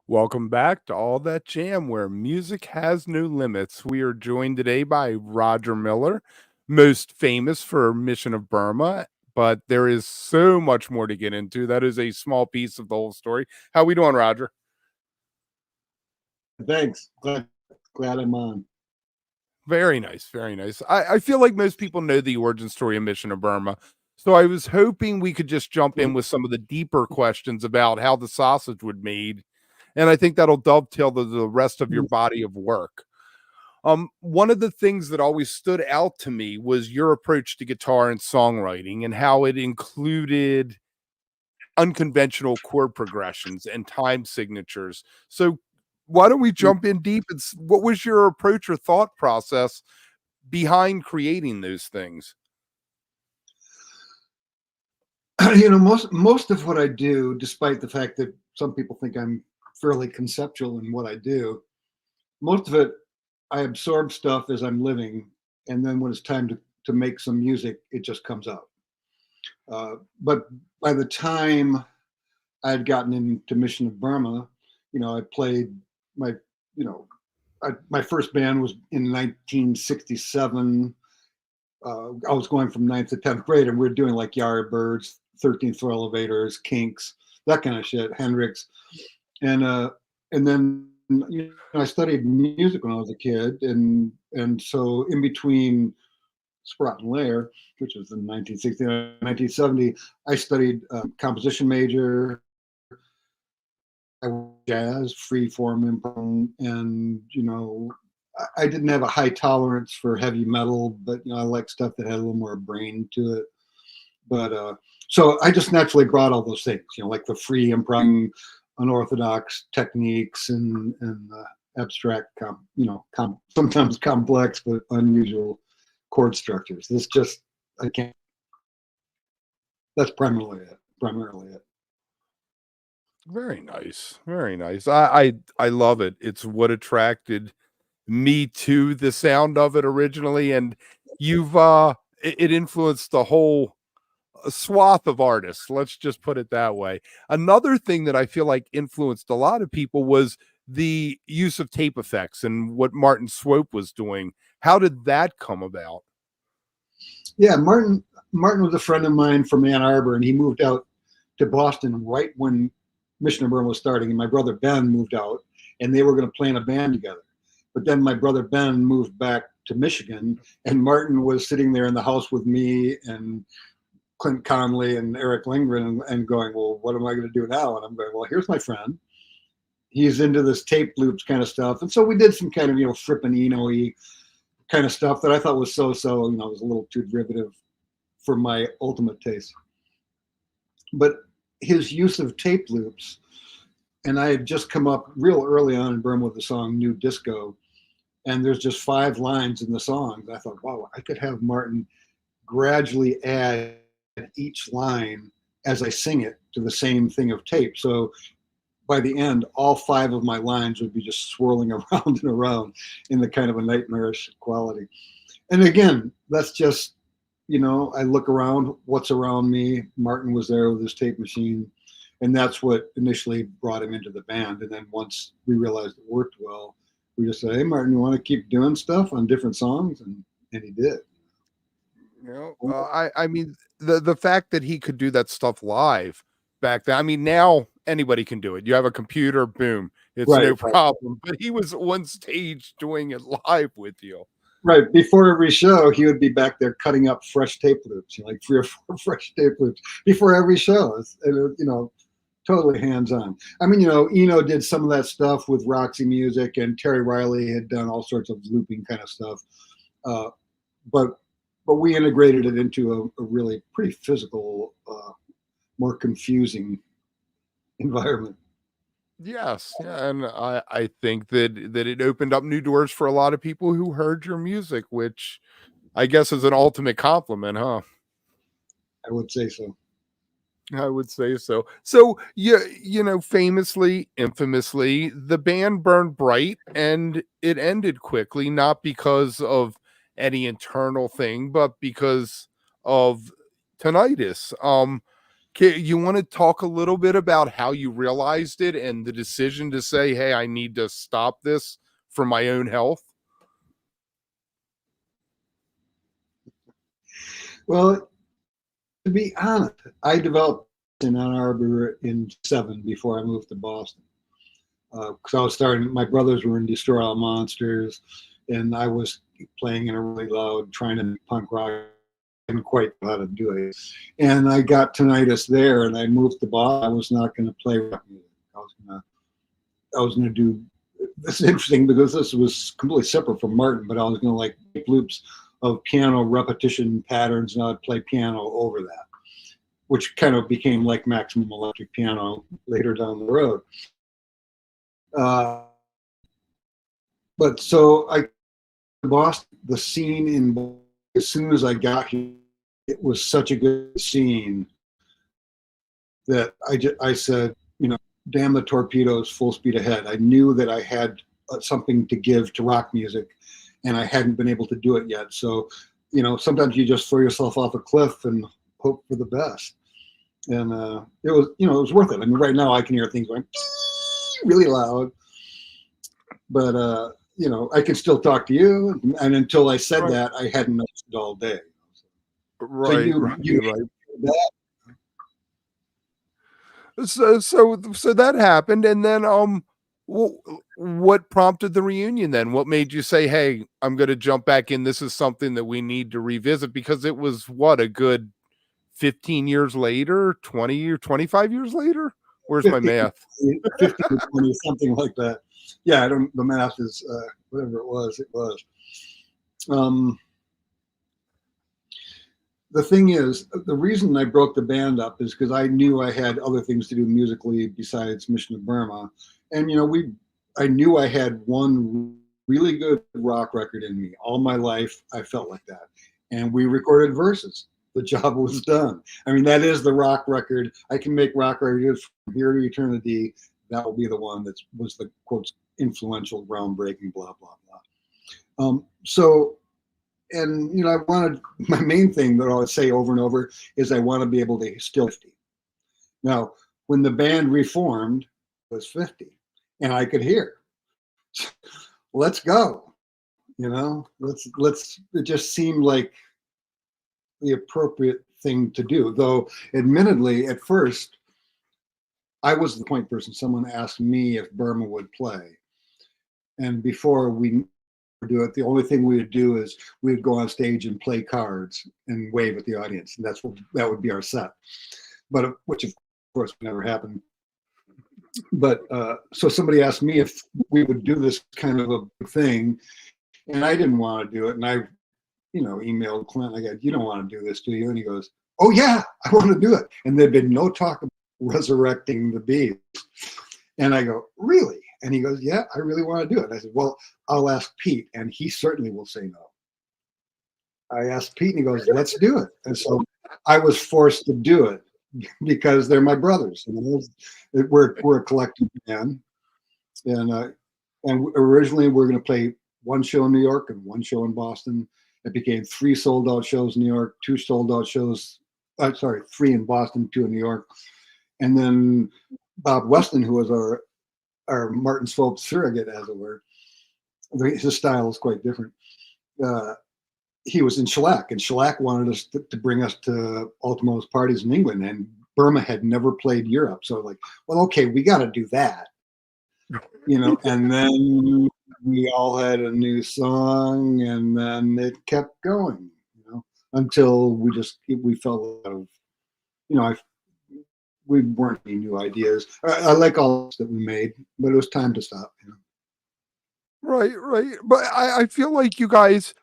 Welcome back to All That Jam, where music has no limits. We are joined today by Roger Miller, most famous for Mission of Burma, but there is so much more to get into. That is a small piece of the whole story. How we doing, Roger? Thanks. Glad I'm on. Very nice, very nice. I feel like most people know the origin story of Mission of Burma. So I was hoping we could just jump in with some of the deeper questions about how the sausage was made. And I think that'll dovetail the rest of your body of work. One of the things that always stood out to me was your approach to guitar and songwriting and how it included unconventional chord progressions and time signatures. So why don't we jump in deep? What was your approach or thought process behind creating those things? Most of what I do, despite the fact that some people think I'm fairly conceptual in what I do, most of it I absorb stuff as I'm living, and then when it's time to make some music, it just comes out. But by the time I had gotten into Mission of Burma, I played my, my first band was in 1967. I was going from 9th to 10th grade, and we are doing like Yardbirds, 13th Floor Elevators, Kinks, that kind of shit, Hendrix, and then I studied music when I was a kid, and so in between Sprott and Lair, which was in 1960 and 1970, I studied composition major, jazz, free form improv, and I didn't have a high tolerance for heavy metal, but I like stuff that had a little more brain to it. But so I just naturally brought all those things, like the free improv, unorthodox techniques, and abstract, sometimes complex but unusual chord structures. This just I can't. That's primarily it. Very nice. Very nice. I love it. It's what attracted me to the sound of it originally, and you've it influenced the whole swath of artists. Let's just put it that way. Another thing that I feel like influenced a lot of people was the use of tape effects and what Martin Swope was doing. How did that come about? Yeah, Martin was a friend of mine from Ann Arbor, and he moved out to Boston right when Mission of Burma was starting, and my brother Ben moved out, and they were going to play in a band together. But then my brother Ben moved back to Michigan, and Martin was sitting there in the house with me and Clint Conley and Eric Lindgren, and going, well, what am I going to do now? And I'm going, well, here's my friend. He's into this tape loops kind of stuff. And so we did some kind of, Frippen Eno-y kind of stuff that I thought was so, it was a little too derivative for my ultimate taste. But his use of tape loops, and I had just come up real early on in Burma with the song New Disco, and there's just 5 lines in the song. I thought, wow, I could have Martin gradually add each line as I sing it to the same thing of tape. So by the end, all 5 of my lines would be just swirling around and around in the kind of a nightmarish quality. And again, that's just, I look around, what's around me. Martin was there with his tape machine, and that's what initially brought him into the band. And then once we realized it worked well, we just said, hey, Martin, you want to keep doing stuff on different songs? And he did. I mean, the fact that he could do that stuff live back then. I mean, now anybody can do it. You have a computer, boom, it's no problem. But he was on stage doing it live with you. Right. Before every show, he would be back there cutting up fresh tape loops, like 3 or 4 fresh tape loops before every show. Totally hands-on. I mean, Eno did some of that stuff with Roxy Music, and Terry Riley had done all sorts of looping kind of stuff. But we integrated it into a really pretty physical, more confusing environment. Yes, yeah, and I think that it opened up new doors for a lot of people who heard your music, which I guess is an ultimate compliment, huh? I would say so. I would say so. So, famously, infamously, the band burned bright and it ended quickly, not because of any internal thing, but because of tinnitus. You want to talk a little bit about how you realized it and the decision to say, hey, I need to stop this for my own health? Well, to be honest, I developed in Ann Arbor in '7 before I moved to Boston. Because I was starting, my brothers were in Destroy All Monsters, and I was playing in a really loud, trying to make punk rock. I didn't quite know how to do it. And I got tinnitus there, and I moved to Boston. I was not going to play rock music. I was gonna do. This is interesting because this was completely separate from Martin, but I was gonna like make loops of piano repetition patterns, and I'd play piano over that, which kind of became like Maximum Electric Piano later down the road. But so I Boston, the scene in Boston, as soon as I got here, it was such a good scene that I said, you know, damn the torpedoes, full speed ahead. I knew that I had something to give to rock music, and I hadn't been able to do it yet. So, you know, sometimes you just throw yourself off a cliff and hope for the best. And it was, you know, it was worth it. I mean, right now I can hear things going really loud, but you know, I can still talk to you. And until I said that, I hadn't noticed it all day. Right, So you right. that. So that happened, and then what prompted the reunion then? What made you say, hey, I'm going to jump back in, this is something that we need to revisit? Because it was what, a good 15 years later, 20 or 25 years later? Where's my 50, math? 50 to 20, something like that. Yeah, I don't, the math is whatever it was, it was. The thing is, the reason I broke the band up is because I knew I had other things to do musically besides Mission of Burma. And, you know, I knew I had one really good rock record in me. All my life, I felt like that. And we recorded verses. The job was done. I mean, that is the rock record. I can make rock records from here to eternity. That will be the one that was the, quotes, influential, groundbreaking, blah, blah, blah. So, and you know, I wanted, my main thing that I'll say over and over is I want to be able to still 50. Now, when the band reformed, it was 50, and I could hear. Let's go, you know. Let's. It just seemed like the appropriate thing to do. Though, admittedly, at first, I was the point person. Someone asked me if Burma would play, and before we do it, the only thing we would do is we would go on stage and play cards and wave at the audience, and that would be our set. But which of course never happened. But so somebody asked me if we would do this kind of a thing, and I didn't want to do it. And I, you know, emailed Clint. I go, "You don't want to do this, do you?" And he goes, "Oh yeah, I want to do it." And there'd been no talk about resurrecting the beast. And I go, "Really?" And he goes, "Yeah, I really want to do it." And I said, "Well, I'll ask Pete, and he certainly will say no." I asked Pete, and he goes, "Let's do it." And so I was forced to do it because they're my brothers. You know, we're a collective band, and originally we were going to play one show in New York and one show in Boston. It became 3 sold out shows in New York, 2 sold out shows. 3 in Boston, 2 in New York, and then Bob Weston, who was our Martin Swope surrogate, as it were. His style is quite different. He was in Shellac, and Shellac wanted us to bring us to Ultimo's parties in England, and Burma had never played Europe. So like, well, okay, we got to do that, you know. And then we all had a new song, and then it kept going, you know, until we felt out of, you know, we weren't any new ideas. I like all that we made, but it was time to stop, you know. Right, right. But I feel like you guys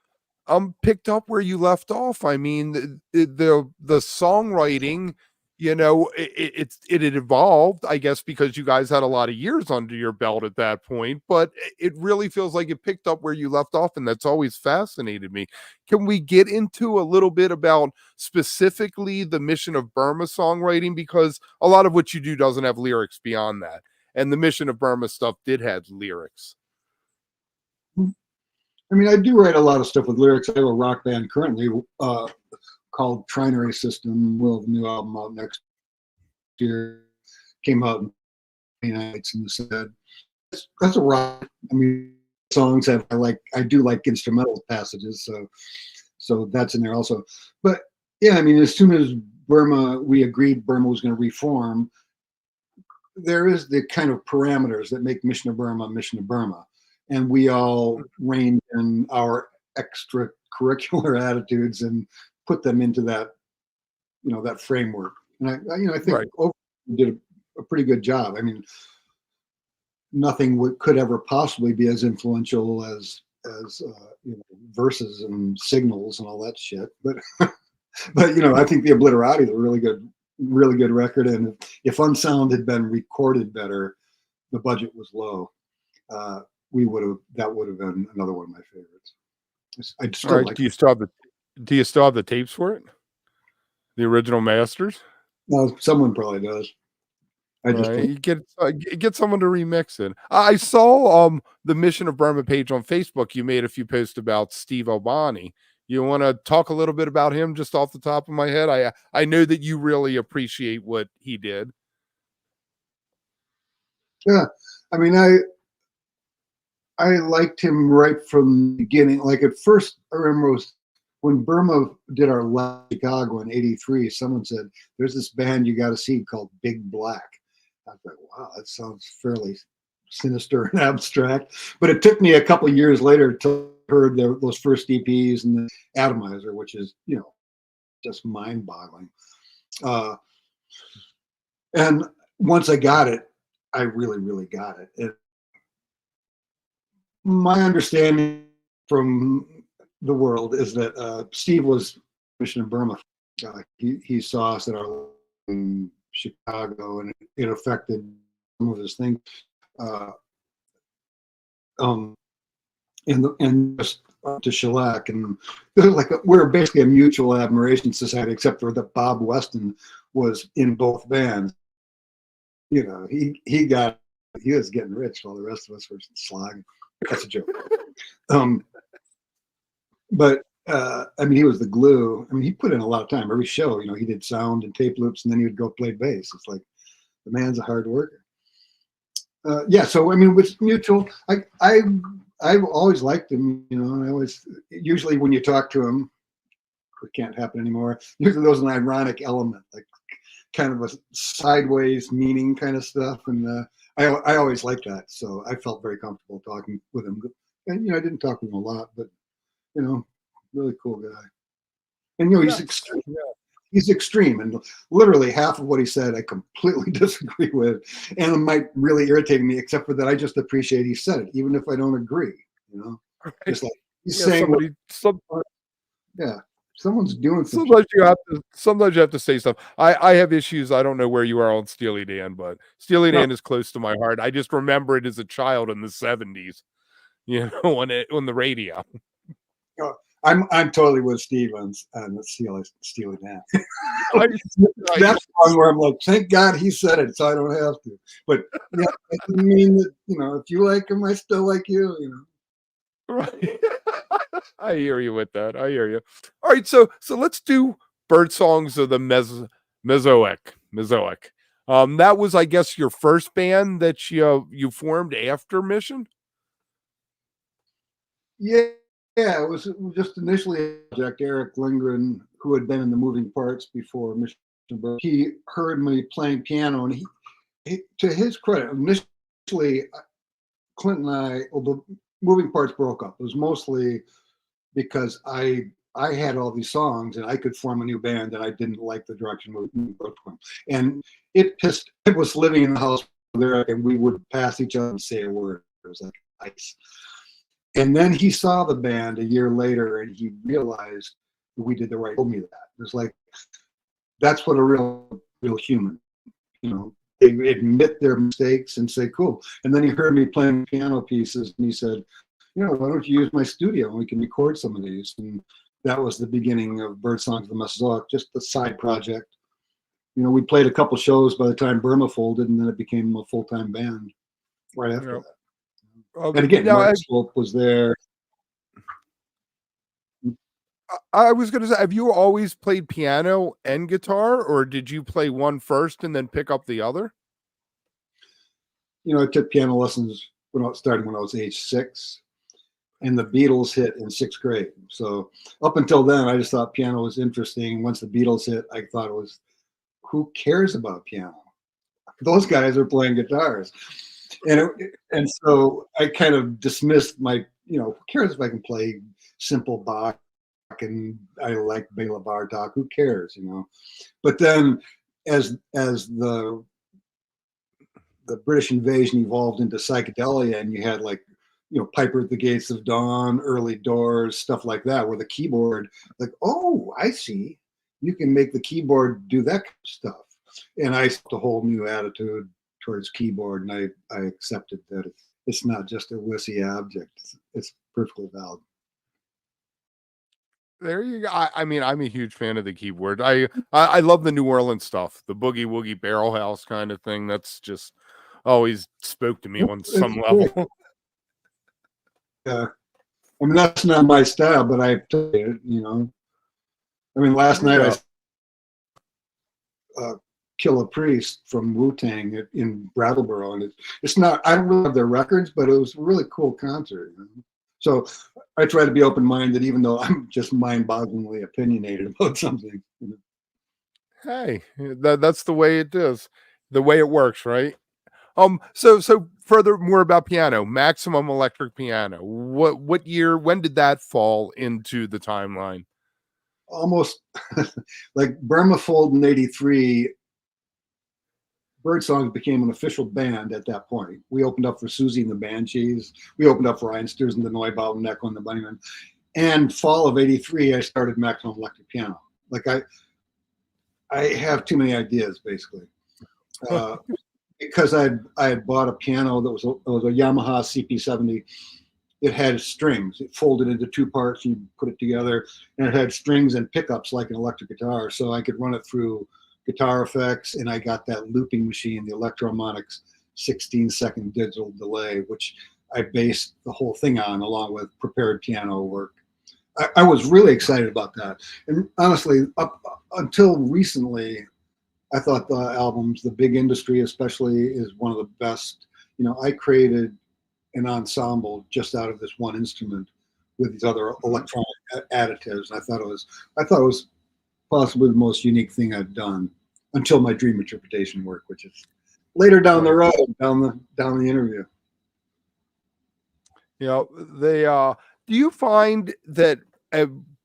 picked up where you left off. I mean, the songwriting, you know, it had evolved, I guess, because you guys had a lot of years under your belt at that point, but it really feels like it picked up where you left off, and that's always fascinated me. Can we get into a little bit about specifically the Mission of Burma songwriting? Because a lot of what you do doesn't have lyrics beyond that, and the Mission of Burma stuff did have lyrics. I mean, I do write a lot of stuff with lyrics. I have a rock band currently called Trinary System. We'll have a new album out next year, came out in nights and said, that's a rock. I mean, songs have I do like instrumental passages, so that's in there also. But yeah, I mean, as soon as we agreed Burma was going to reform, there is the kind of parameters that make Mission of Burma, and we all reined in our extracurricular attitudes and put them into that, that framework. And I think overall we did a pretty good job. I mean, nothing could ever possibly be as influential as Verses and Signals and all that shit, but I think the Obliterati is a really good record, and if Unsound had been recorded better, the budget was low, that would have been another one of my favorites. I still like. Do you still have the tapes for it? The original masters? Well, someone probably does. You get someone to remix it. I saw the Mission of Burma page on Facebook. You made a few posts about Steve Albani. You want to talk a little bit about him just off the top of my head? I know that you really appreciate what he did. Yeah, I mean, I liked him right from the beginning. Like at first, I remember when Burma did our live Chicago in '83. Someone said, "There's this band you got to see called Big Black." I was like, "Wow, that sounds fairly sinister and abstract." But it took me a couple of years later to heard those first EPs and the Atomizer, which is just mind-boggling. And once I got it, I really got it. My understanding from the world is that Steve was Mission of Burma. He saw us at our in Chicago, and it affected some of his things. And just to shellac, and we're basically a mutual admiration society, except for that Bob Weston was in both bands. He was getting rich while the rest of us were slogging. That's a joke. But I mean, he was the glue. I mean, he put in a lot of time. Every show, he did sound and tape loops, and then he would go play bass. It's like the man's a hard worker. Yeah, so I mean, with mutual, I've always liked him, and I always, usually when you talk to him, it can't happen anymore. Usually there's an ironic element, like kind of a sideways meaning kind of stuff, and I always liked that. So I felt very comfortable talking with him, and I didn't talk to him a lot, but really cool guy. And he's extreme. He's extreme, and literally half of what he said I completely disagree with, and it might really irritate me, except for that I just appreciate he said it, even if I don't agree. Just like he's saying, someone's doing something. Sometimes you have to say stuff. I have issues. I don't know where you are on Steely Dan, but Steely Dan is close to my heart. I just remember it as a child in the '70s, on the radio. I'm totally with Steve on the Steely Dan. That's one where I'm like, thank God he said it, so I don't have to. But it doesn't mean that if you like him, I still like you. Right. I hear you with that. I hear you. All right, so let's do Birdsongs of the Mesozoic. That was, I guess, your first band that you formed after Mission. Yeah, it was just initially a project. Eric Lindgren, who had been in the Moving Parts before Mission, he heard me playing piano, and he to his credit, initially Clint and I, the Moving Parts broke up. It was mostly because I had all these songs and I could form a new band, and I didn't like the direction Moving Parts went. And it was living in the house with Eric, and we would pass each other and say a word. It was like ice. And then he saw the band a year later, and he realized we did the right. Told me that. It was like, that's what a real human, they admit their mistakes and say, cool. And then he heard me playing piano pieces, and he said, why don't you use my studio and we can record some of these? And that was the beginning of Birdsongs of the Mesozoic, just a side project. We played a couple shows by the time Burma folded, and then it became a full-time band right after that. And again, Martin Swope was there. I was going to say, have you always played piano and guitar, or did you play one first and then pick up the other? You know, I took piano lessons starting when I was age 6, and the Beatles hit in 6th grade. So up until then, I just thought piano was interesting. Once the Beatles hit, I thought it was, who cares about piano? Those guys are playing guitars. And so I kind of dismissed my, who cares if I can play simple Bach and I like Bela Bartok, who cares, But then as the British invasion evolved into psychedelia, and you had like, Piper at the Gates of Dawn, Early Doors, stuff like that, where the keyboard, like, oh, I see, you can make the keyboard do that kind of stuff. And I had a whole new attitude towards keyboard, and I accepted that it's not just a wussy object; it's perfectly valid. There you go. I mean, I'm a huge fan of the keyboard. I love the New Orleans stuff, the boogie woogie barrel house kind of thing. That's just always spoke to me on some level. Yeah, I mean, that's not my style, but I tell you, I mean, last night I Kill a Priest from Wu-Tang in Brattleboro, and it's not, I don't really have their records, but it was a really cool concert. So I try to be open-minded, even though I'm just mind-bogglingly opinionated about something. Hey, that's the way it is, the way it works, right? So further more about piano, Maximum Electric Piano. What year? When did that fall into the timeline? Almost like Burma folded in '83. Birdsongs became an official band at that point. We opened up for Susie and the Banshees. We opened up for Einsters and the Neubauten, Echo and the Bunnymen. And fall of '83, I started Maximum Electric Piano. Like I have too many ideas, basically. Because I had bought a piano that was a Yamaha CP70. It had strings. It folded into 2 parts. You put it together, and it had strings and pickups like an electric guitar. So I could run it through guitar effects, and I got that looping machine, the Electromonics 16-second digital delay, which I based the whole thing on, along with prepared piano work. I was really excited about that. And honestly, up until recently, I thought the albums, The Big Industry especially, is one of the best. I created an ensemble just out of this one instrument with these other electronic additives. I thought it was possibly the most unique thing I've done until my dream interpretation work, which is later down the road, down the interview. Do you find that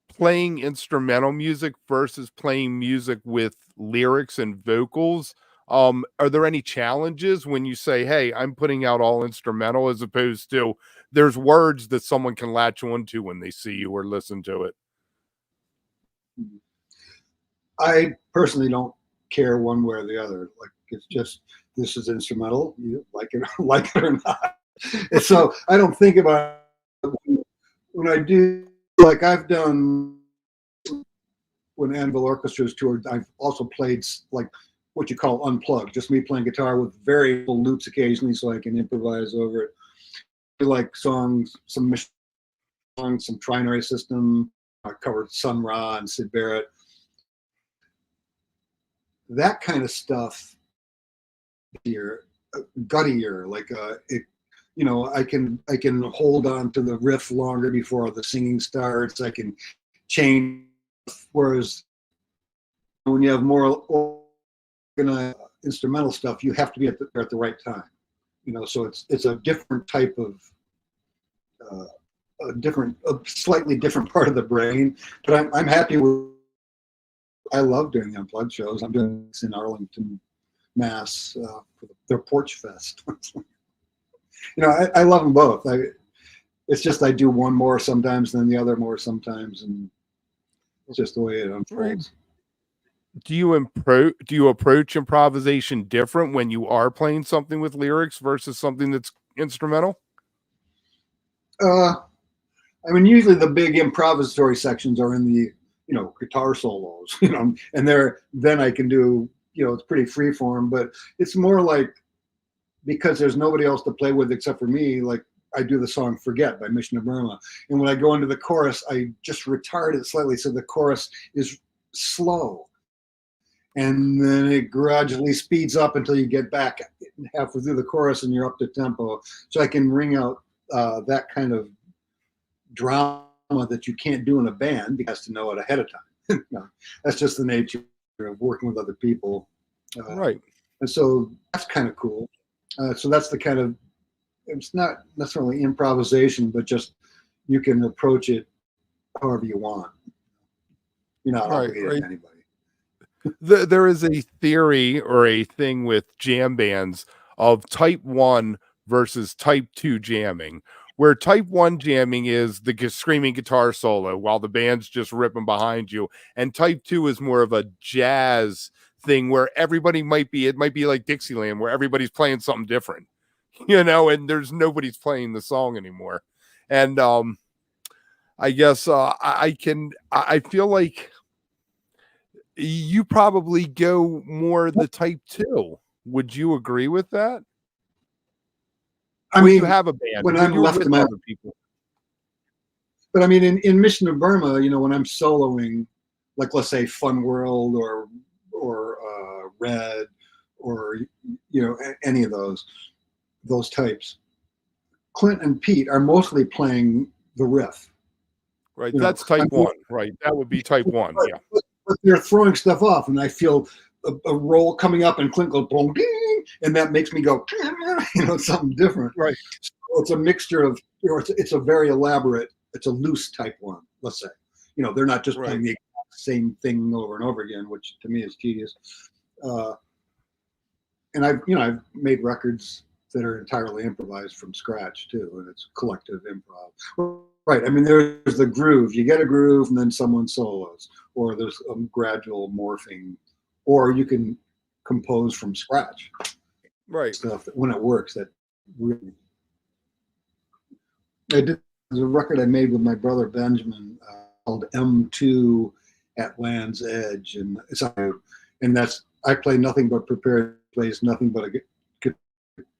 playing instrumental music versus playing music with lyrics and vocals, are there any challenges when you say, hey, I'm putting out all instrumental, as opposed to there's words that someone can latch onto when they see you or listen to it? I personally don't care one way or the other. Like, it's just, this is instrumental, you like it or not. And so I don't think about it. When I do, like I've done, when Anvil Orchestra's toured, I've also played like what you call unplugged, just me playing guitar with variable loops occasionally so I can improvise over it. Like songs, some Mission songs, some Trinary System. I covered Sun Ra and Sid Barrett. That kind of stuff, guttier, like I can hold on to the riff longer before the singing starts. I can change. Whereas when you have more instrumental stuff, you have to be at the right time. So it's a different type of a slightly different part of the brain. But I'm happy with. I love doing the unplugged shows. I'm doing this in Arlington, Mass, for their Porch Fest. I love them both. It's just I do one more sometimes than the other more sometimes, and it's just the way it unfolds. Do you approach improvisation different when you are playing something with lyrics versus something that's instrumental? I mean, usually the big improvisatory sections are in the guitar solos, and then I can do, it's pretty free form, but it's more like, because there's nobody else to play with except for me, like I do the song Forget by Mission of Burma. And when I go into the chorus, I just retard it slightly so the chorus is slow. And then it gradually speeds up until you get back halfway through the chorus and you're up to tempo. So I can ring out that kind of drama that you can't do in a band because you have to know it ahead of time. No, that's just the nature of working with other people. Right. And so that's kind of cool. So that's the kind of, it's not necessarily improvisation, but just you can approach it however you want. You're not obligated to anybody. There is a theory or a thing with jam bands of type 1 versus type 2 jamming, where type 1 jamming is the screaming guitar solo while the band's just ripping behind you, and type 2 is more of a jazz thing where everybody might be like Dixieland, where everybody's playing something different, and there's nobody's playing the song anymore. And I guess I feel like you probably go more the type 2. Would you agree with that? I mean, you have a band when I'm left to my other people. But I mean, in Mission of Burma, when I'm soloing, like let's say Fun World or Red or any of those types, Clint and Pete are mostly playing the riff. Right, that's type 1. Right, that would be type 1. Yeah. But they're throwing stuff off, and I feel a roll coming up, and Clint goes boom, ding, and that makes me go, something different. Right. So it's a mixture of, it's a very elaborate, it's a loose type 1. Let's say, they're not just playing the exact same thing over and over again, which to me is tedious. And I've made records that are entirely improvised from scratch too, and it's collective improv. Right. I mean, there's the groove. You get a groove, and then someone solos, or there's a gradual morphing, or you can compose from scratch. Right. Stuff that, when it works, that really. There's a record I made with my brother Benjamin called M2 at Land's Edge, and I play nothing but prepared, plays nothing but a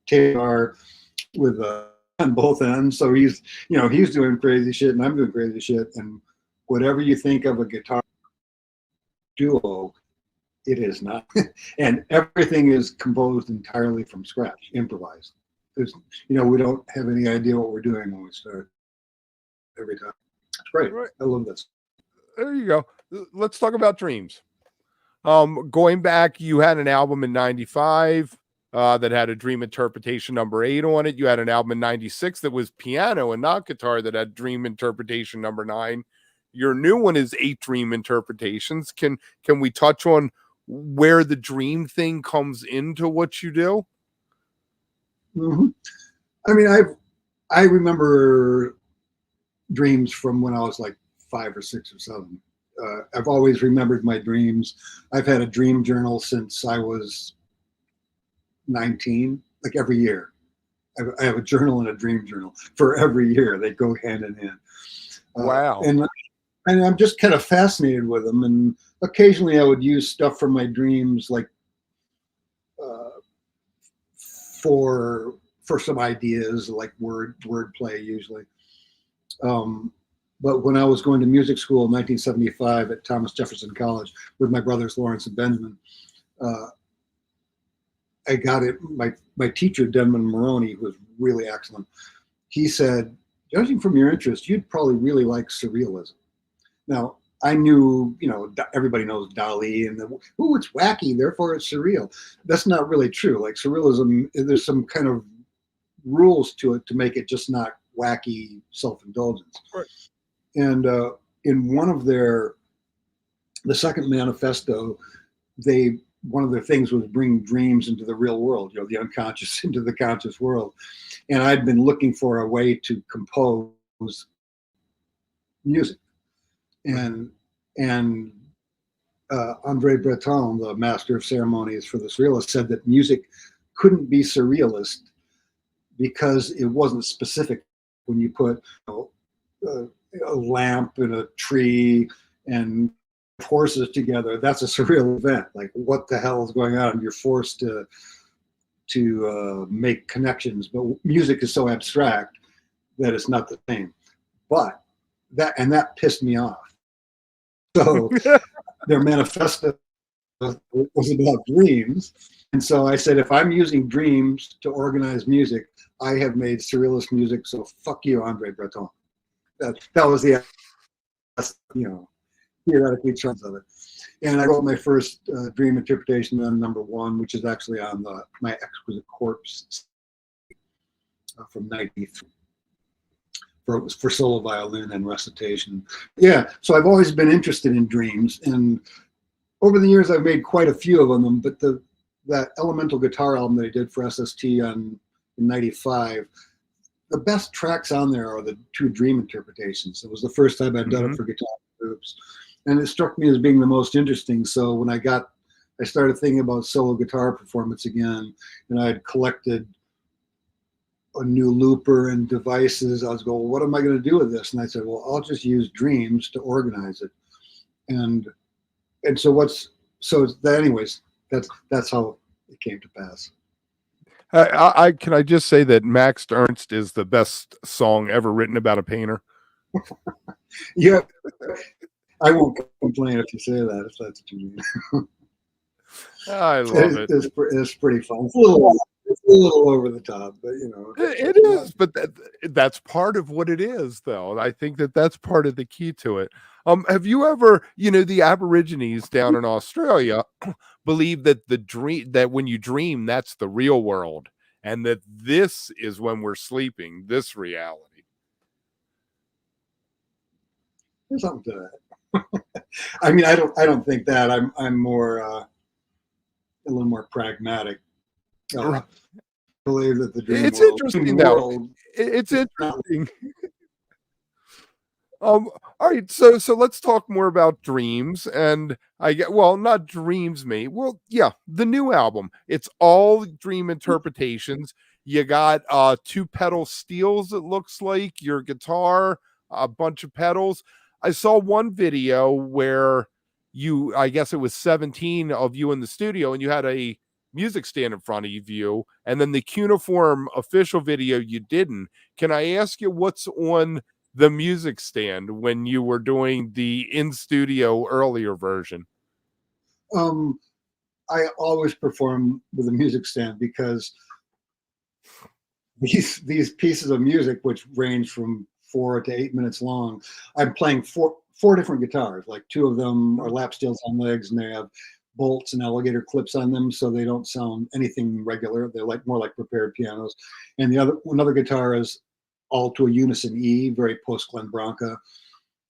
guitar with on both ends. So he's doing crazy shit and I'm doing crazy shit, and whatever you think of a guitar duo, it is not. And everything is composed entirely from scratch, improvised. There's we don't have any idea what we're doing when we start every time. It's great. Right. I love this. There you go. Let's talk about Dreams. Going back, you had an album in 95 that had a Dream Interpretation number 8 on it. You had an album in 96 that was piano and not guitar that had Dream Interpretation number 9. Your new one is 8 Dream Interpretations. Can we touch on where the dream thing comes into what you do? Mm-hmm. I mean, I remember dreams from when I was like 5 or 6 or 7. I've always remembered my dreams. I've had a dream journal since I was 19, like every year. I have a journal and a dream journal for every year. They go hand in hand. Wow. And I'm just kind of fascinated with them. And occasionally I would use stuff from my dreams, like for some ideas, like wordplay usually. But when I was going to music school in 1975 at Thomas Jefferson College with my brothers Lawrence and Benjamin, I got it. My teacher, Denman Maroney, who was really excellent, he said, judging from your interest, you'd probably really like surrealism. Now, I knew, everybody knows Dali and it's wacky, therefore it's surreal. That's not really true. Like surrealism, there's some kind of rules to it to make it just not wacky self-indulgence. Right. And in one of the second manifesto, one of their things was bring dreams into the real world, the unconscious into the conscious world. And I'd been looking for a way to compose music. And Andre Breton, the master of ceremonies for the surrealists, said that music couldn't be surrealist because it wasn't specific. When you put a lamp and a tree and horses together, that's a surreal event. Like, what the hell is going on? And you're forced to make connections. But music is so abstract that it's not the same. But that pissed me off. So their manifesto was about dreams. And so I said, if I'm using dreams to organize music, I have made surrealist music. So fuck you, Andre Breton. That was the, theoretically terms of it. And I wrote my first dream interpretation on #1, which is actually on my Exquisite Corpse from '93. For solo violin and recitation. Yeah, so I've always been interested in dreams, and over the years I've made quite a few of them. But that Elemental Guitar album that I did for SST in '95, the best tracks on there are the 2 dream interpretations. It was the first time I'd done it for guitar groups, and it struck me as being the most interesting. So when I started thinking about solo guitar performance again, and I had collected a new looper and devices. I was going, well, what am I going to do with this? And I said, well, I'll just use dreams to organize it. And anyways, that's how it came to pass. Can I just say that Max Ernst is the best song ever written about a painter? Yeah, I won't complain if you say that, if that's what you mean. I love it. It's pretty fun. It's a little over the top, but it is. But that's part of what it is, though. I think that's part of the key to it. Have you ever, the Aborigines down in Australia believe that that when you dream, that's the real world, and that this is when we're sleeping, this reality. There's something to that. I mean, I don't think that. I'm more a little more pragmatic. Believe that the dream it's world, interesting though. It's interesting. All right, so let's talk more about dreams. And not dreams, mate. Well, yeah, the new album. It's all dream interpretations. You got 2 pedal steels, it looks like, your guitar, a bunch of pedals. I saw one video where I guess it was 17 of you in the studio, and you had a music stand in front of you, and then the Cuneiform official video you didn't. Can I ask you what's on the music stand when you were doing the in-studio earlier version? I always perform with a music stand because these pieces of music, which range from 4 to 8 minutes long, I'm playing four different guitars. Like 2 of them are lap steels on legs, and they have bolts and alligator clips on them, so they don't sound anything regular. They're more like prepared pianos. And another guitar is all to a unison E, very post Glenn Branca.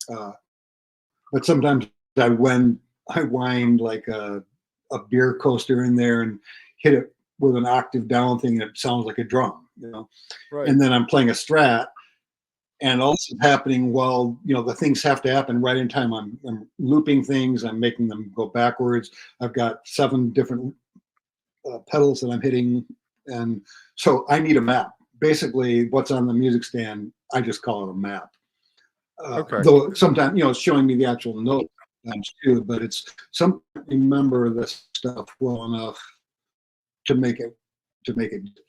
But sometimes I wind like a beer coaster in there and hit it with an octave down thing, and it sounds like a drum, Right. And then I'm playing a Strat, and also happening while the things have to happen right in time. I'm looping things. I'm making them go backwards. I've got 7 different pedals that I'm hitting, and so I need a map. Basically, what's on the music stand, I just call it a map. Okay. Though sometimes it's showing me the actual note too, but it's remember this stuff well enough to make it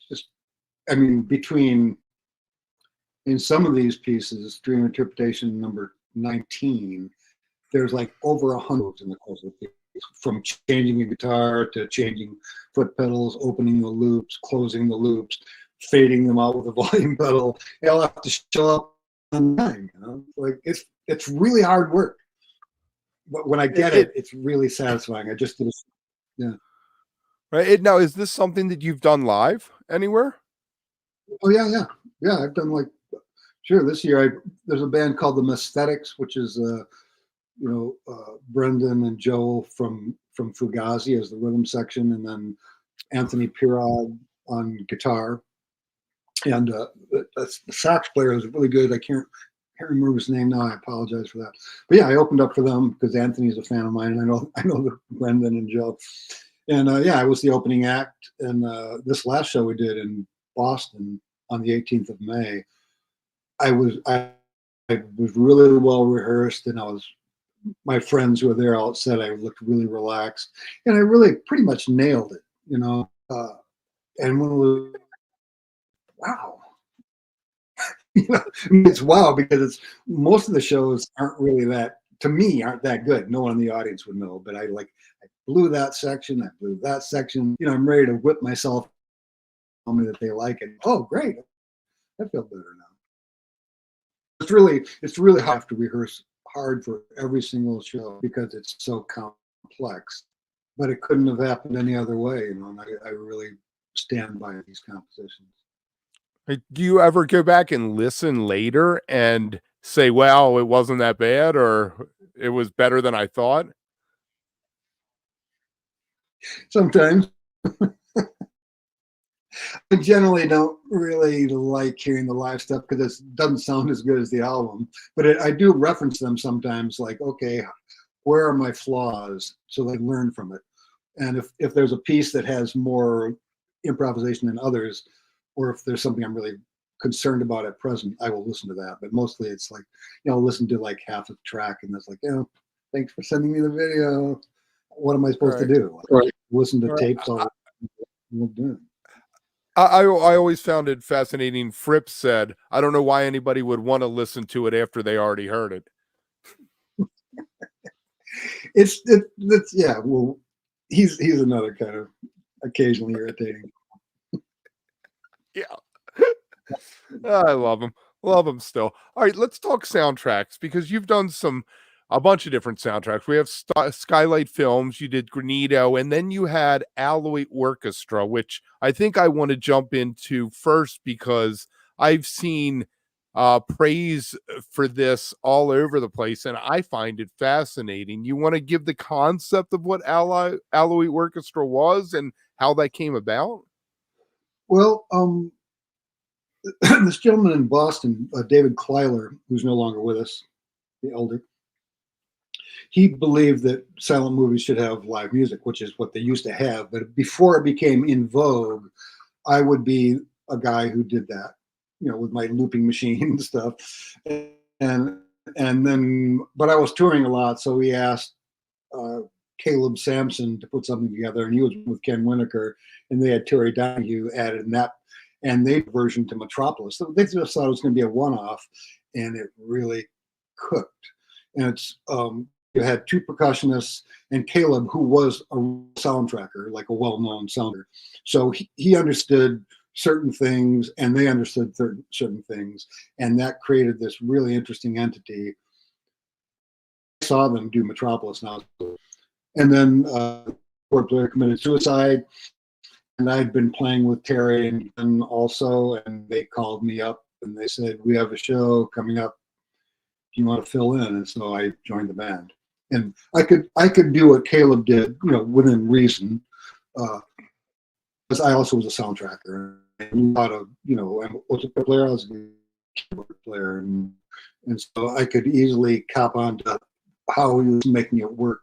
just. I mean, in some of these pieces, dream interpretation #19, there's like over 100 in the course of the piece, from changing a guitar to changing foot pedals, opening the loops, closing the loops, fading them out with a volume pedal. I'll have to show up on time. Like it's really hard work, but when I get it, it's really satisfying. I just did yeah. Right now, is this something that you've done live anywhere? Oh yeah. I've done sure. This year, there's a band called the Mesthetics, which is Brendan and Joel from Fugazi as the rhythm section, and then Anthony Pirog on guitar, and the sax player is really good. I can't remember his name now. I apologize for that. But yeah, I opened up for them because Anthony's a fan of mine, and I know the Brendan and Joe. And I was the opening act. And this last show we did in Boston on the 18th of May, I was really well rehearsed, and my friends who were there all said I looked really relaxed, and I really pretty much nailed it, and when it was, wow, You know, it's wow, because it's most of the shows aren't really that, to me, aren't that good. No one in the audience would know, but I blew that section, I blew that section. You know, I'm ready to whip myself. Tell me that they like it. Oh, great! I feel better now. It's really hard to rehearse hard for every single show because it's so complex. But it couldn't have happened any other way, you know. And I really stand by these compositions. Like, do you ever go back and listen later and say, "Well, it wasn't that bad," or "It was better than I thought"? Sometimes I generally don't really like hearing the live stuff because it doesn't sound as good as the album. But I do reference them sometimes, like, okay, where are my flaws, so I learn from it. And if there's a piece that has more improvisation than others, or if there's something I'm really concerned about at present, I will listen to that. But mostly it's like, you know, listen to like half a track and it's like, you know, thanks for sending me the video. What am I supposed to do? Right. Listen to tapes all we'll do. I always found it fascinating. Fripp said, "I don't know why anybody would want to listen to it after they already heard it." It's yeah. Well, he's another kind of occasionally irritating. Yeah. I love them. Love them still. All right, let's talk soundtracks because you've done a bunch of different soundtracks. We have Skylight Films, you did GRANITO, and then you had Alloy Orchestra, which I think I want to jump into first because I've seen praise for this all over the place, and I find it fascinating. You want to give the concept of what Alloy Orchestra was and how that came about? Well, this gentleman in Boston, David Kleiler, who's no longer with us, the elder, he believed that silent movies should have live music, which is what they used to have. But before it became in vogue, I would be a guy who did that, you know, with my looping machine and stuff. And then, but I was touring a lot, so we asked Caleb Sampson to put something together, and he was with Ken Winokur, and they had Terry Donahue added, and they version to Metropolis. So they just thought it was going to be a one-off, and it really cooked. And it's you had two percussionists and Caleb, who was a soundtracker, like a well-known sounder. So he understood certain things, and they understood certain things, and that created this really interesting entity. I saw them do Metropolis now, and then keyboard player committed suicide. And I'd been playing with Terry and Ken also, and they called me up and they said, "We have a show coming up. Do you want to fill in?" And so I joined the band. And I could do what Caleb did, you know, within reason, because I also was a soundtracker. And a lot of, you know, I was a player, I was a keyboard player, and so I could easily cop on to how he was making it work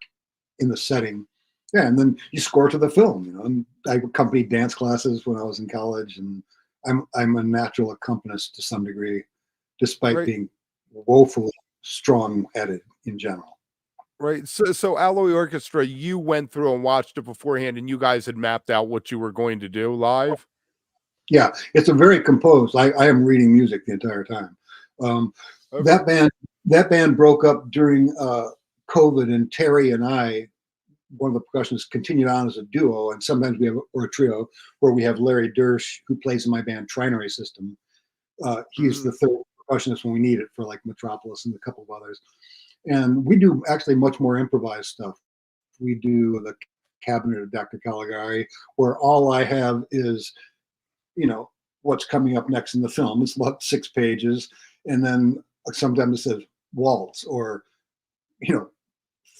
in the setting. Yeah, and then you score to the film, you know. And I accompanied dance classes when I was in college, and I'm a natural accompanist to some degree, despite being woefully strong-headed in general. Right. So Alloy Orchestra, you went through and watched it beforehand, and you guys had mapped out what you were going to do live? Yeah, it's a very composed. I am reading music the entire time. Okay. That band broke up during COVID, and Terry and I, one of the percussionists, continued on as a duo, and sometimes we have, or a trio, where we have Larry Dersch, who plays in my band Trinary System. He's the third percussionist when we need it for like Metropolis and a couple of others. And we do actually much more improvised stuff. We do the Cabinet of Dr. Caligari, where all I have is, you know, what's coming up next in the film. It's about 6 pages. And then sometimes it says waltz, or, you know,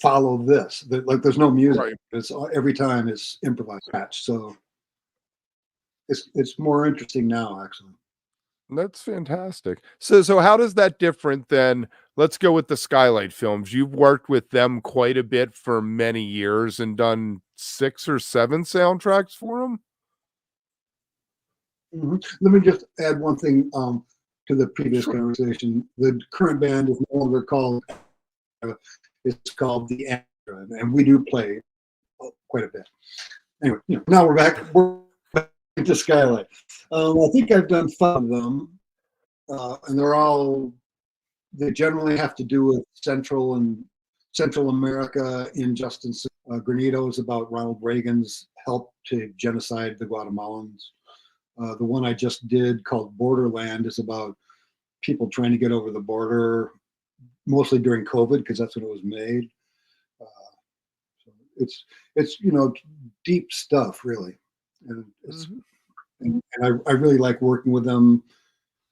follow this. Like there's no music. Right. It's every time it's improvised match. So it's more interesting now, actually. That's fantastic. So how does that different than, let's go with the Skylight Films. You've worked with them quite a bit for many years and done 6 or 7 soundtracks for them? Mm-hmm. Let me just add one thing to the previous conversation. The current band is no longer called, it's called the Andra, and we do play quite a bit. Anyway, you know, now we're back to Skylight. I think I've done 5 of them. and they generally have to do with Central America injustice. GRANITO is about Ronald Reagan's help to genocide the Guatemalans. The one I just did called Borderland is about people trying to get over the border, mostly during COVID, because that's when it was made. So it's deep stuff, really, and I really like working with them.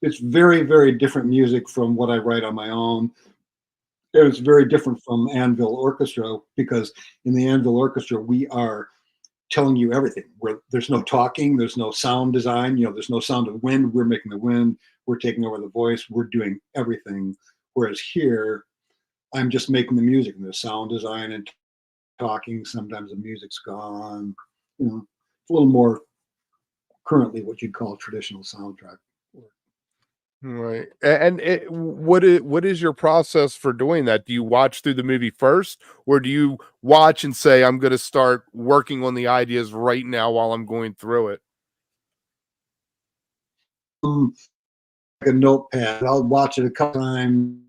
It's very, very different music from what I write on my own. It's very different from Anvil Orchestra, because in the Anvil Orchestra we are telling you everything. There's no talking, there's no sound design, there's no sound of wind. We're making the wind, we're taking over the voice, we're doing everything. Whereas here, I'm just making the music and the sound design and talking. Sometimes the music's gone. It's a little more currently what you'd call traditional soundtrack work. Right. And what is your process for doing that? Do you watch through the movie first, or do you watch and say, I'm going to start working on the ideas right now while I'm going through it? Like a notepad. I'll watch it a couple times,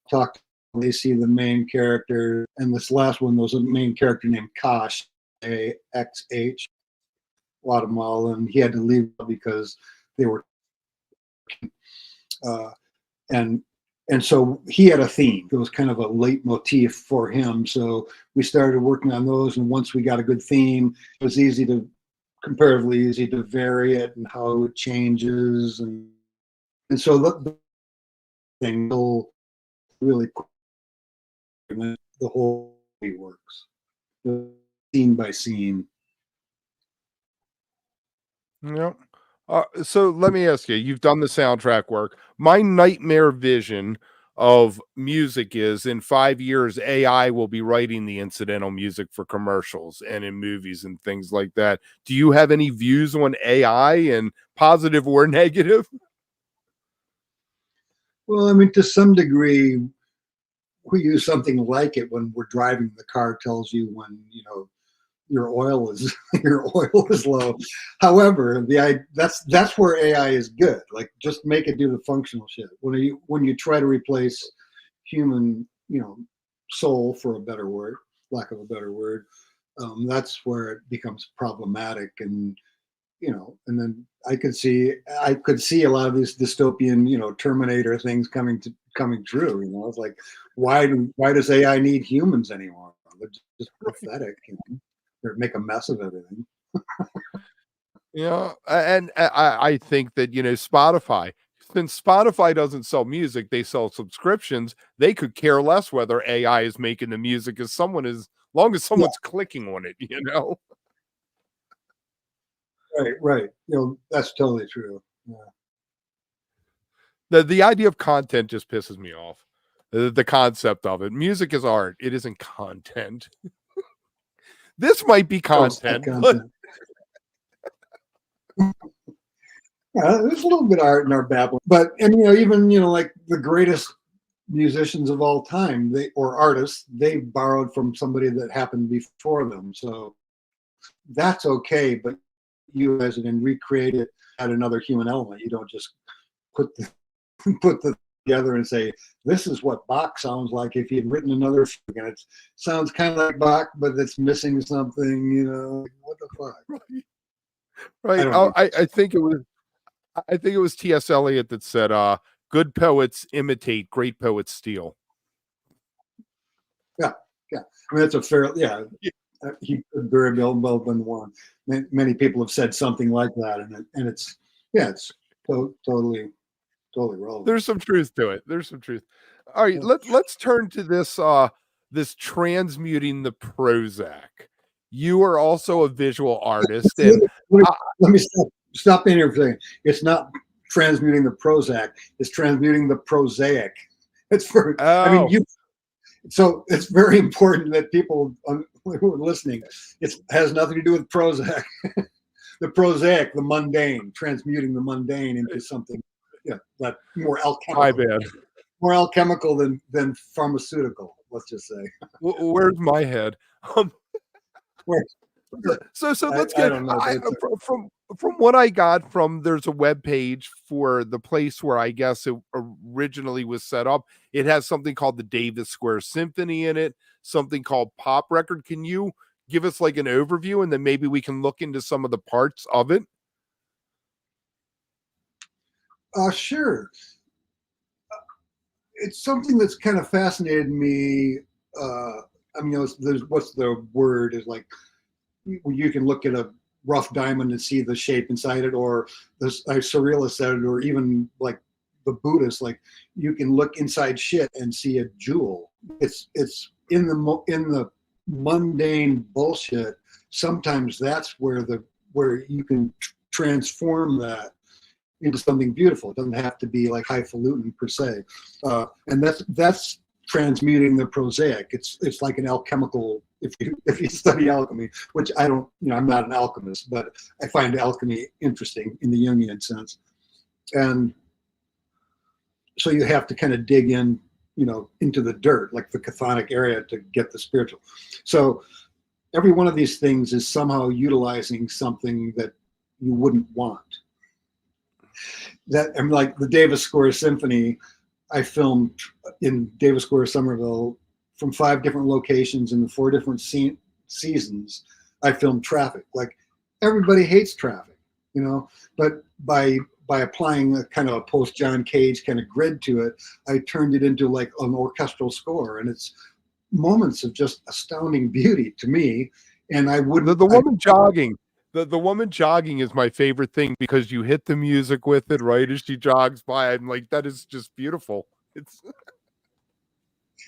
talk to they see the main character, and this last one was a main character named Kosh, AXH, Guatemalan. He had to leave because they were and so he had a theme. It was kind of a leitmotif for him. So we started working on those, and once we got a good theme, it was comparatively easy to vary it and how it changes, and so the thing will really the whole works, scene by scene. Yeah. So let me ask you, you've done the soundtrack work. My nightmare vision of music is in 5 years, AI will be writing the incidental music for commercials and in movies and things like that. Do you have any views on AI, and positive or negative? Well, I mean, to some degree, we use something like it when we're driving. The car tells you when, your oil is low. However, that's where AI is good. Like, just make it do the functional shit. When you try to replace human, soul, for a better word, lack of a better word, that's where it becomes problematic. And and then I could see a lot of these dystopian, Terminator things coming true. It's like, why does AI need humans anymore? They're just pathetic. Or make a mess of everything. And I think that, Spotify, since Spotify doesn't sell music, they sell subscriptions. They could care less whether AI is making the music, as long as someone's clicking on it, Right. That's totally true. Yeah. The idea of content just pisses me off. The concept of it. Music is art. It isn't content. This might be content. Yeah, there's a little bit of art in our babbling, but even like the greatest musicians of all time, or artists, they borrowed from somebody that happened before them. So that's okay, but you guys and recreate it at another human element. You don't just put the together and say, this is what Bach sounds like if he had written another fugue, and it sounds kind of like Bach, but it's missing something. What the fuck? Right. I think it was T.S. Eliot that said, good poets imitate, great poets steal. Yeah. I mean, that's a fair, he could very well been one. Many people have said something like that, and it's totally relevant. There's some truth to it. All right, let's turn to this transmuting the Prosaic. You are also a visual artist, and let me stop in here for a second. It's not transmuting the Prozac; it's transmuting the Prosaic. So it's very important that people who are listening, it has nothing to do with Prozac. The Prosaic, the mundane, transmuting the mundane into something, that more alchemical. My bad. More alchemical than pharmaceutical. Let's just say. Where's my head? So let's I get don't know, but it's from what I got from there's a web page for the place where I guess it originally was set up. It has something called the Davis Square Symphony in it, something called Pop Record. Can you give us like an overview and then maybe we can look into some of the parts of it? sure. It's something that's kind of fascinated me. I mean, there's what's the word is like you can look at a rough diamond and see the shape inside it, or this surrealist said it, or even like the Buddhists, like you can look inside shit and see a jewel. It's in the mundane bullshit. Sometimes that's where you can transform that into something beautiful. It doesn't have to be like highfalutin per se, and that's transmuting the prosaic. It's like an alchemical. If you study alchemy, which I don't, I'm not an alchemist, but I find alchemy interesting in the Jungian sense, and so you have to kind of dig in, into the dirt, like the chthonic area, to get the spiritual. So every one of these things is somehow utilizing something that you wouldn't want. That, I'm like the Davis Square Symphony, I filmed in Davis Square, Somerville, from 5 different locations in the 4 different seasons. I filmed traffic. Like everybody hates traffic, but by applying a kind of a post John Cage kind of grid to it, I turned it into like an orchestral score, and it's moments of just astounding beauty to me. And I wouldn't. The woman jogging. The woman jogging is my favorite thing because you hit the music with it right as she jogs by. I'm like, that is just beautiful. It's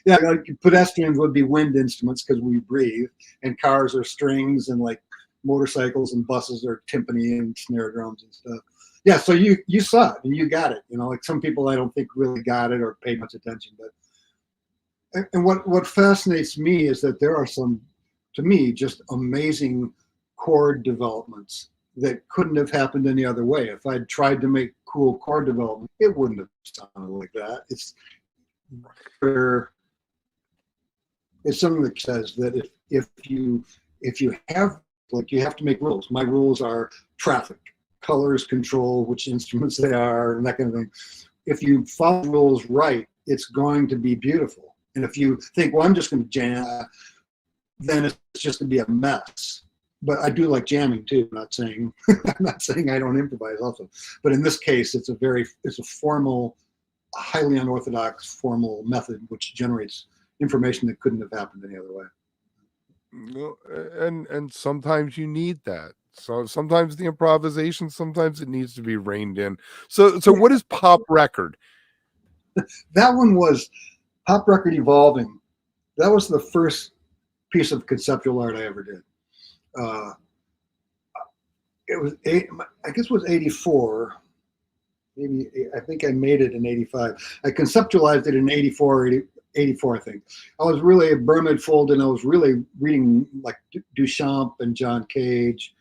yeah, like pedestrians would be wind instruments because we breathe, and cars are strings, and like motorcycles and buses are timpani and snare drums and stuff. Yeah, so you saw it and you got it. Like some people I don't think really got it or paid much attention, but and what fascinates me is that there are some, to me, just amazing chord developments that couldn't have happened any other way. If I'd tried to make cool chord development, it wouldn't have sounded like that. It's something that says that if you have, like, you have to make rules. My rules are traffic, colors control which instruments they are, and that kind of thing. If you follow rules right, it's going to be beautiful. And if you think, well, I'm just going to jam, then it's just going to be a mess. But I do like jamming too. I'm not saying I don't improvise also. But in this case, it's a formal, highly unorthodox formal method which generates information that couldn't have happened any other way. And sometimes you need that. So sometimes the improvisation, sometimes it needs to be reined in. So what is Pop Record? That one was Pop Record Evolving. That was the first piece of conceptual art I ever did. It was I guess it was 84. Maybe I think I made it in 85. I conceptualized it in 84, I think. I was really Burma had folded, and I was really reading like Duchamp and John Cage.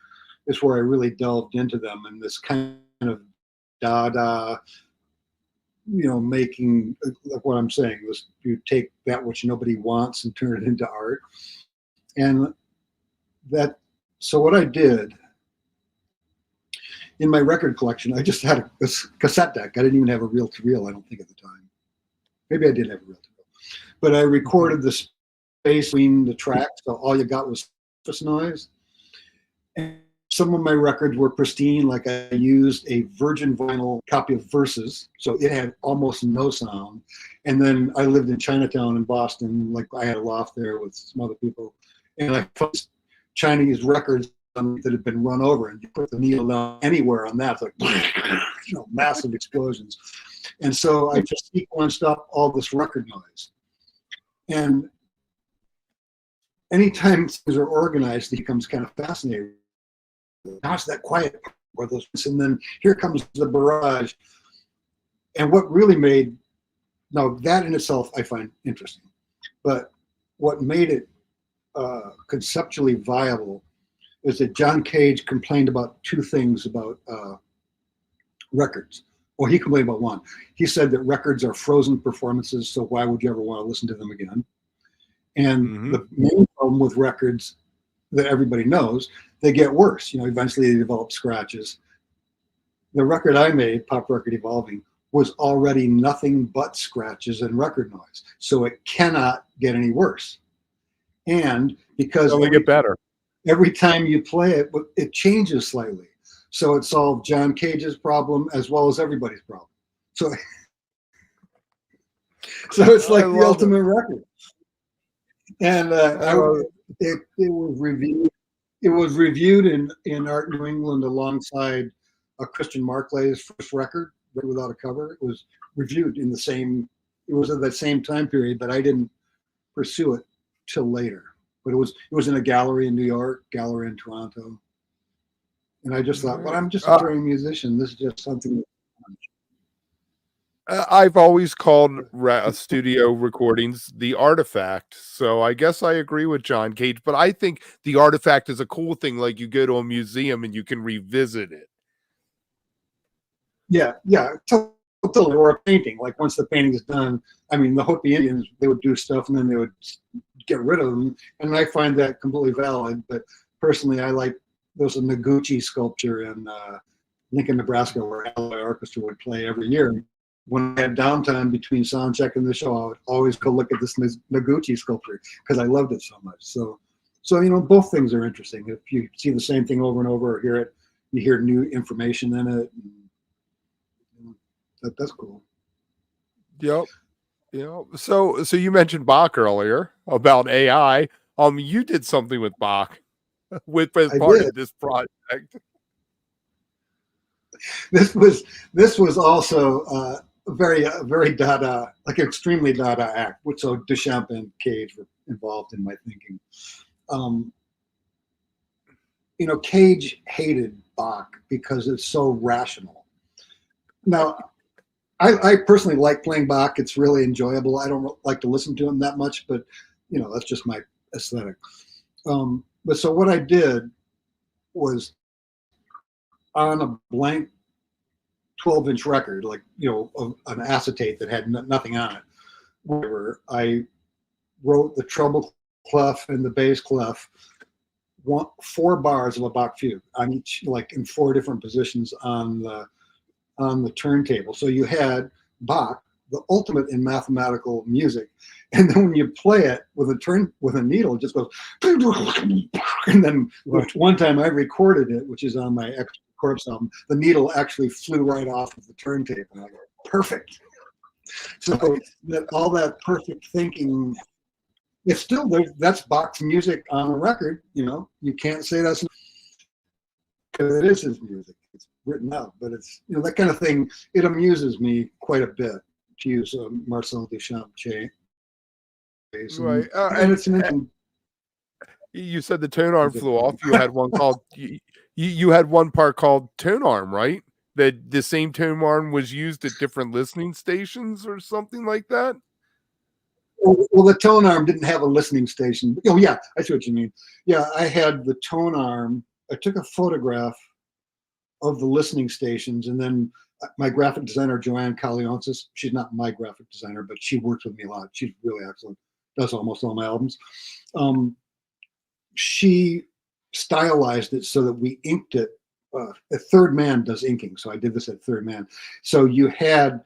This is where I really delved into them, and this kind of Dada, making, like what I'm saying was, you take that which nobody wants and turn it into art. And so what I did in my record collection, I just had a cassette deck. I didn't even have a reel-to-reel, I don't think, at the time. Maybe I did have a reel-to-reel. But I recorded the space between the tracks, so all you got was surface noise. And some of my records were pristine, like I used a virgin vinyl copy of Verses, so it had almost no sound. And then I lived in Chinatown in Boston, like I had a loft there with some other people. And I found Chinese records that had been run over, and you put the needle down anywhere on that, it's like massive explosions. And so I just sequenced up all this record noise. And anytime things are organized, it becomes kind of fascinating. Now it's that quiet part, and then here comes the barrage. And what really made, now that in itself I find interesting, but what made it conceptually viable is that John Cage complained about 2 things about records. Well, he complained about one. He said that records are frozen performances, so why would you ever want to listen to them again? And the main problem with records that everybody knows, they get worse. You know, eventually they develop scratches. The record I made, Pop Record Evolving, was already nothing but scratches and record noise. So it cannot get any worse. And because only get better. Every time you play it, it changes slightly. So it solved John Cage's problem as well as everybody's problem. So, so it's like the ultimate record. And it was reviewed. It was reviewed in Art New England alongside Christian Marclay's first record, Without a Cover. It was reviewed in the same. It was at that same time period, but I didn't pursue it till later. But it was in a gallery in New York, gallery in Toronto, and I just thought, well, I'm just a touring musician. This is just something. I've always called studio recordings the artifact. So I guess I agree with John Cage, but I think the artifact is a cool thing. Like you go to a museum and you can revisit it. Yeah, totally. Or a painting. Like once the painting is done, I mean, the Hopi Indians, they would do stuff and then they would get rid of them. And I find that completely valid. But personally, I like, there's a Noguchi sculpture in Lincoln, Nebraska, where Alloy Orchestra would play every year. When I had downtime between sound check and the show, I would always go look at this Noguchi sculpture because I loved it so much. So you know, both things are interesting. If you see the same thing over and over or hear it, you hear new information in it. And that's cool. Yep. Yeah. So you mentioned Bach earlier about AI. You did something with Bach with as part of this project. This was also very Dada, like extremely Dada act, which so Duchamp and Cage were involved in my thinking. You know, Cage hated Bach because it's so rational. Now, I personally like playing Bach. It's really enjoyable. I don't like to listen to him that much, but you know, that's just my aesthetic. But so what I did was on a blank 12-inch record, like, you know, an acetate that had nothing on it, whatever, I wrote the treble clef and the bass clef, 4 bars of a Bach fugue on each, like in 4 different positions on the turntable. So you had Bach, the ultimate in mathematical music, and then when you play it with a needle, it just goes, and then one time I recorded it, which is on my Extra Corpse album, the needle actually flew right off of the turntable. And I go, perfect. So that all that perfect thinking, it's still there. That's Bach's music on a record. You know, you can't say that's because it is his music. It's written out, but it's, you know, that kind of thing. It amuses me quite a bit to use Marcel Duchamp chain. Right, and it's an. You said the tone arm flew off. You had one called you had one part called tone arm, right? That the same tone arm was used at different listening stations or something like that. Well, the tone arm didn't have a listening station. Oh yeah, I see what you mean. Yeah, I had the tone arm. I took a photograph of the listening stations, and then my graphic designer Joanne Kalionsis, she's not my graphic designer, but she works with me a lot. She's really excellent. Does almost all my albums. She stylized it so that we inked it. A Third Man does inking, so I did this at Third Man. So you had,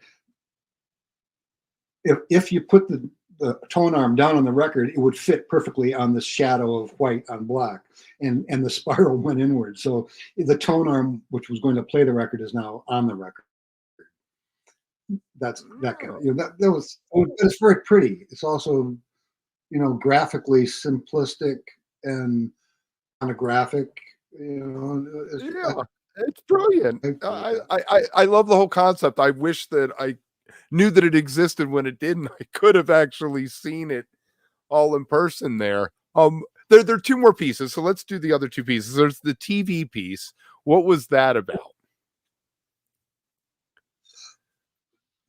if you put the tone arm down on the record, it would fit perfectly on the shadow of white on black, and the spiral went inward. So the tone arm, which was going to play the record, is now on the record. That's that kind of, you know, it's very pretty. It's also, you know, graphically simplistic and pornographic. You know, it's brilliant. I love the whole concept. I wish that I knew that it existed when it didn't. I could have actually seen it all in person there. There are 2 more pieces, so let's do the other 2 pieces. There's the TV piece. What was that about?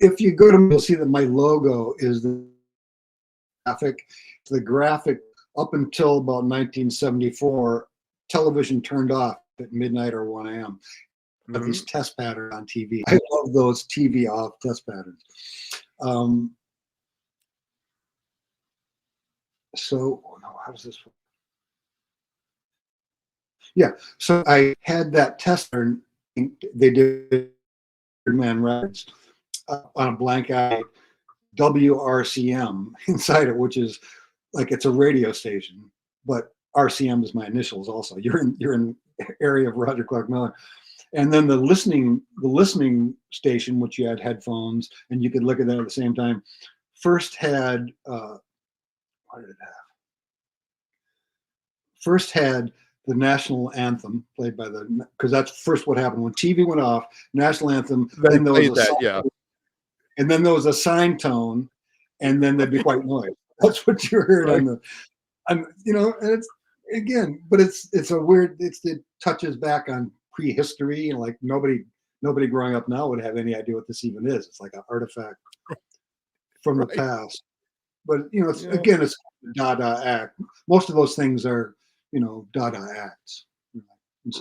If you go to, you'll see that my logo is the graphic. The graphic up until about 1974, television turned off at midnight or 1 a.m. But these test patterns on TV. I love those TV off test patterns. So, oh no, how does this work? Yeah. So I had that tester. They did Man Records on a blank eye WRCM inside it, which is like it's a radio station, but RCM is my initials. Also, you're in area of Roger Clark Miller, and then the listening station, which you had headphones and you could look at that at the same time. First had what did it have? First had the national anthem played by the, because that's first what happened when TV went off. National anthem, then there was a yeah. And then there was a sine tone, and then there'd be white noise. That's what you heard Right. on the, and it's again, but it's a weird. It touches back on prehistory, and like nobody growing up now would have any idea what this even is. It's like an artifact from the past. But it's again, it's Dada act. Most of those things are Dada acts.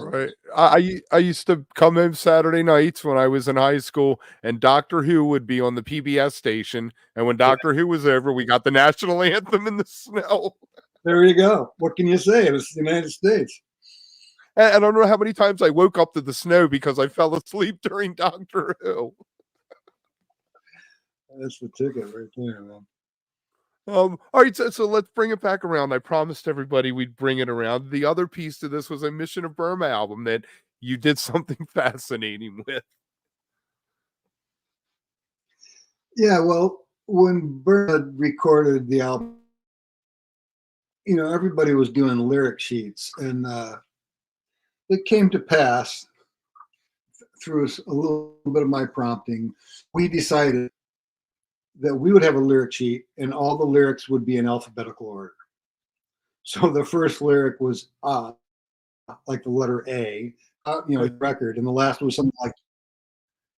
Right. I used to come home Saturday nights when I was in high school, and Doctor Who would be on the PBS station. And when Doctor Who was over, we got the national anthem in the snow. There you go. What can you say? It's the United States. And I don't know how many times I woke up to the snow because I fell asleep during Doctor Who. That's the ticket right there, man. All right, so let's bring it back around. I promised everybody we'd bring it around. The other piece to this was a Mission of Burma album that you did something fascinating with. Yeah, well, when Burma recorded the album, everybody was doing lyric sheets, and it came to pass through a little bit of my prompting. We decided that we would have a lyric sheet, and all the lyrics would be in alphabetical order. So the first lyric was like the letter A, record, and the last was something like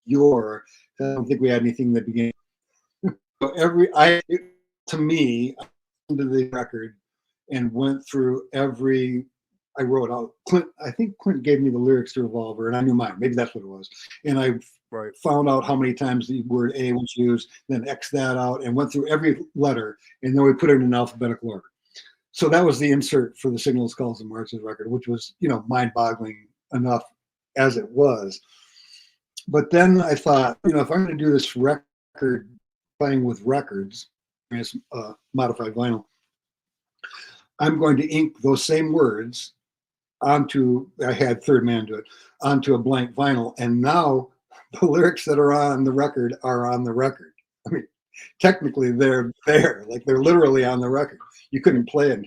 your. I don't think we had anything that began. So to me, I listened to the record and went through every. I wrote out Clint. I think Clint gave me the lyrics to Revolver, and I knew mine. Maybe that's what it was. And I found out how many times the word A was used, then X that out, and went through every letter, and then we put it in alphabetical order. So that was the insert for the Signals, Calls, and Marches record, which was mind-boggling enough as it was. But then I thought, if I'm going to do this record playing with records, modified vinyl, I'm going to ink those same words onto, I had Third Man do it, onto a blank vinyl. And now the lyrics that are on the record are on the record. I mean, technically they're there, like they're literally on the record. You couldn't play it.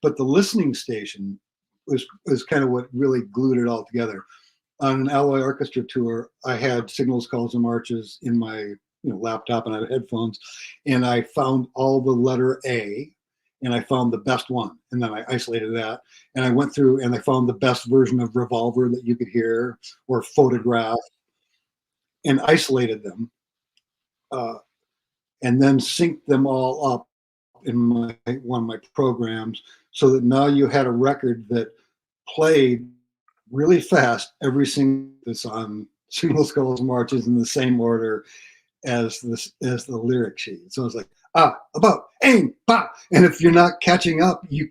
But the listening station was kind of what really glued it all together. On an Alloy Orchestra tour, I had Signals, Calls, and Marches in my laptop, and I had headphones, and I found all the letter A, and I found the best one, and then I isolated that, and I went through and I found the best version of Revolver that you could hear or Photograph, and isolated them, and then synced them all up in one of my programs, so that now you had a record that played really fast every single that's on Signals, Calls, and Marches in the same order as the lyric sheet. So it's like about aim, ba. And if you're not catching up, you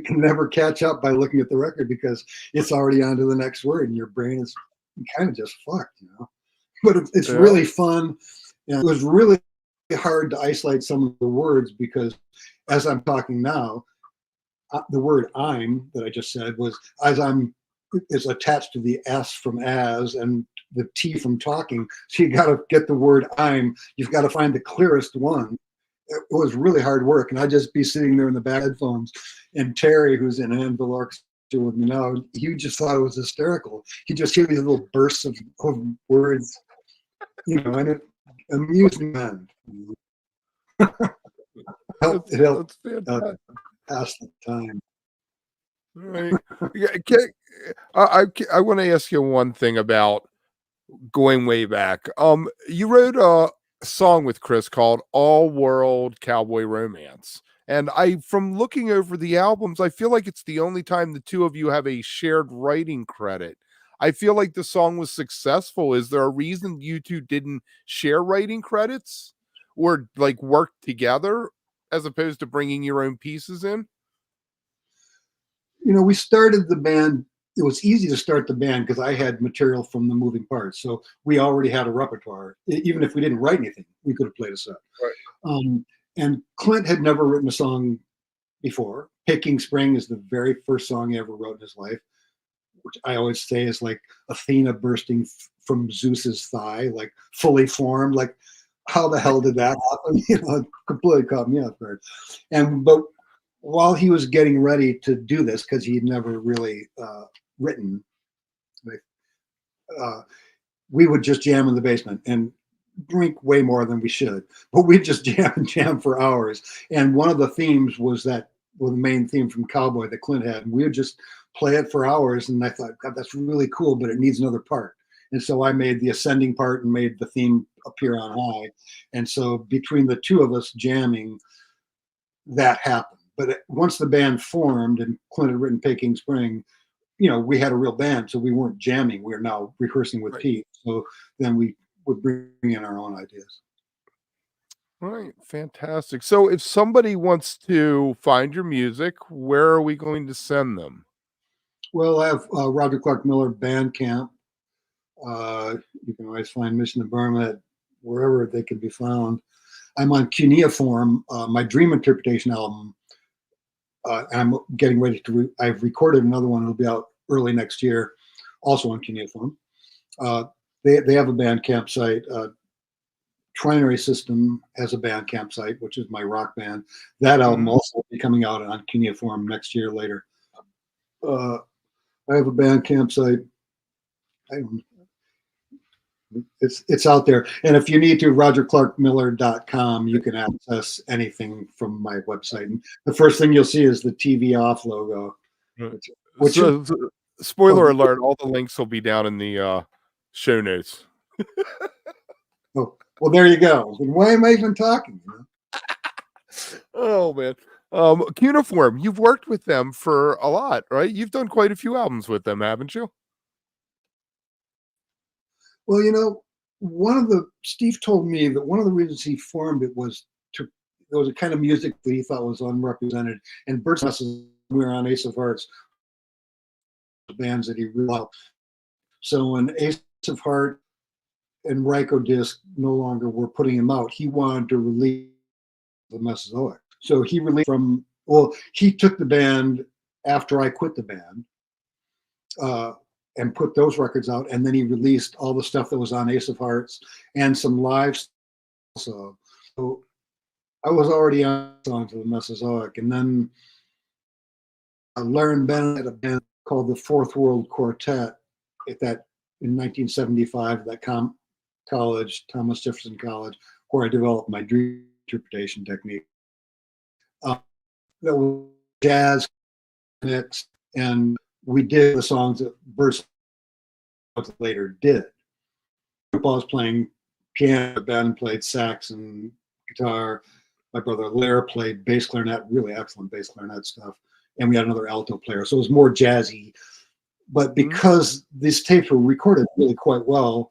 can never catch up by looking at the record because it's already on to the next word, and your brain is kind of just fucked, But it's really fun. It was really hard to isolate some of the words because as I'm talking now, the word I'm that I just said was is attached to the S from as and the T from talking. So you got to get the word I'm. You've got to find the clearest one. It was really hard work, and I'd just be sitting there in the back headphones. And Terry, who's in Anvil Orchestra with me now, he just thought it was hysterical. He just hear these little bursts of words, and it amused me. It helped pass the time. Right. I want to ask you one thing about going way back. You wrote a song with Chris called All World Cowboy Romance. And from looking over the albums, I feel like it's the only time the two of you have a shared writing credit. I feel like the song was successful. Is there a reason you two didn't share writing credits or like work together as opposed to bringing your own pieces in? We started the band it was easy to start the band because I had material from the moving parts. So we already had a repertoire. Even if we didn't write anything, we could have played a set. Right. And Clint had never written a song before. Picking Spring is the very first song he ever wrote in his life, which I always say is like Athena bursting from Zeus's thigh, like fully formed. Like, how the hell did that happen? You know, it completely caught me off guard. But while he was getting ready to do this, because he'd never really written, we would just jam in the basement and drink way more than we should, but we'd just jam for hours. And one of the themes was the main theme from Cowboy that Clint had, and we would just play it for hours. And I thought, God, that's really cool, but it needs another part. And so I made the ascending part and made the theme appear on high. And so between the two of us jamming, that happened. But once the band formed and Clint had written Peking Spring, you know, we had a real band, so we weren't jamming. We were now rehearsing with Pete. So then we would bring in our own ideas. Right, fantastic. So if somebody wants to find your music, where are we going to send them? Well, I have Roger Clark Miller Bandcamp. You can always find Mission of Burma at wherever they can be found. I'm on Cuneiform, my Dream Interpretation album. I'm getting ready to, I've recorded another one. It'll be out early next year, also on Cuneiform. They have a Bandcamp site. Trinary System has a Bandcamp site, which is my rock band. That album also will be coming out on Cuneiform next year later. I have a Bandcamp site. It's out there. And if you need to, rogerclarkmiller.com, you can access anything from my website. And the first thing you'll see is the TV off logo. Spoiler alert, all the links will be down in the show notes. Oh, well, there you go. Why am I even talking? You know? Oh, man. Cuneiform, you've worked with them for a lot, right? You've done quite a few albums with them, haven't you? Well, you know, Steve told me that one of the reasons he formed it was there was a kind of music that he thought was unrepresented. And Birdsongs, we were on Ace of Hearts, bands that he really loved. So when Ace of Heart and Ryko Disc no longer were putting him out, he wanted to release the Mesozoic. So he released he took the band after I quit the band. And put those records out, and then he released all the stuff that was on Ace of Hearts and some live stuff. So I was already on songs of the Mesozoic, and then Larry Bennett had a band called the Fourth World Quartet in 1975 at that college, Thomas Jefferson College, where I developed my dream interpretation technique. That was jazz mix, and we did the songs that Birdsongs later did. Paul was playing piano, Ben played sax and guitar. My brother Lair played bass clarinet, really excellent bass clarinet stuff. And we had another alto player. So it was more jazzy. But because these tapes were recorded really quite well,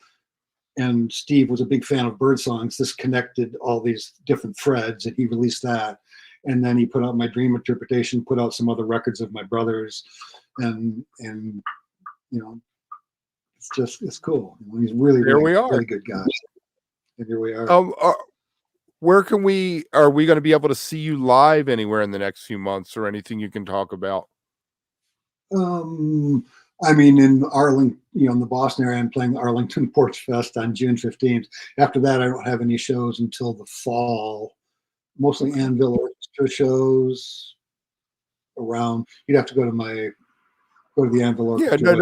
and Steve was a big fan of Birdsongs, this connected all these different threads, and he released that. And then he put out my Dream Interpretation, put out some other records of my brothers. And you know, it's cool. He's really really good guy. And here we are. Where are we going to be able to see you live anywhere in the next few months, or anything you can talk about? I mean, in Arlington, in the Boston area, I'm playing Arlington Porch Fest on June 15th. After that, I don't have any shows until the fall. Mostly Anvil Orchestra shows around. You'd have to go to the Anvil Orchestra.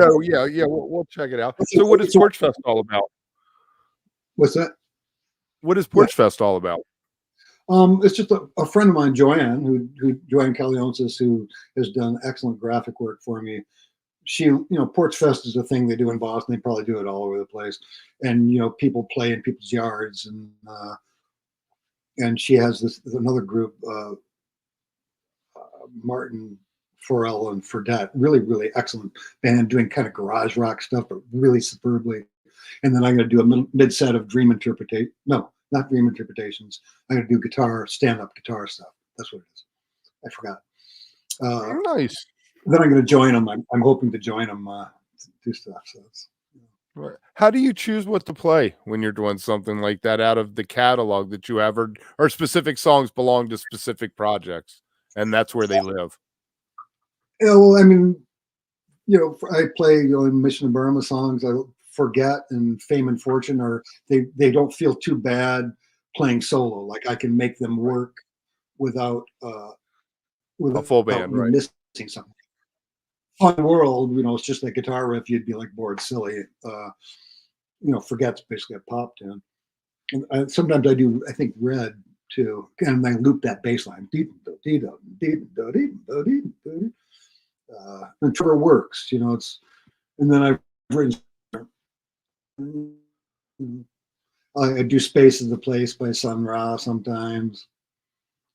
Yeah, we'll check it out. So what is Porch Fest all about? What's that? What is Porch Fest all about? It's just a friend of mine, Joanne Calionsis, who has done excellent graphic work for me. She, Porch Fest is a thing they do in Boston. They probably do it all over the place. And, people play in people's yards. And she has another group, Martin Forel and Fredette, really, really excellent band doing kind of garage rock stuff, but really superbly. And then I'm going to do a mid set of Dream Interpretation. No, not Dream Interpretations. I'm going to do stand-up guitar stuff. That's what it is. I forgot. Nice. then I'm going to join them. I'm hoping to join them to do stuff. So it's, Right. How do you choose what to play when you're doing something like that out of the catalog that you have, or specific songs belong to specific projects, and that's where they live? yeah, well, I mean, I play Mission of Burma songs. I Forget and Fame and Fortune, or they don't feel too bad playing solo. Like I can make them work without A full without band, me right? missing something. Fun World, it's just a guitar riff. You'd be like bored silly. Forget's basically a pop tune. And sometimes I think Red too, and I loop that bass line. And Trevor Works, it's, and then I've written, I do Space is the Place by Sun Ra sometimes,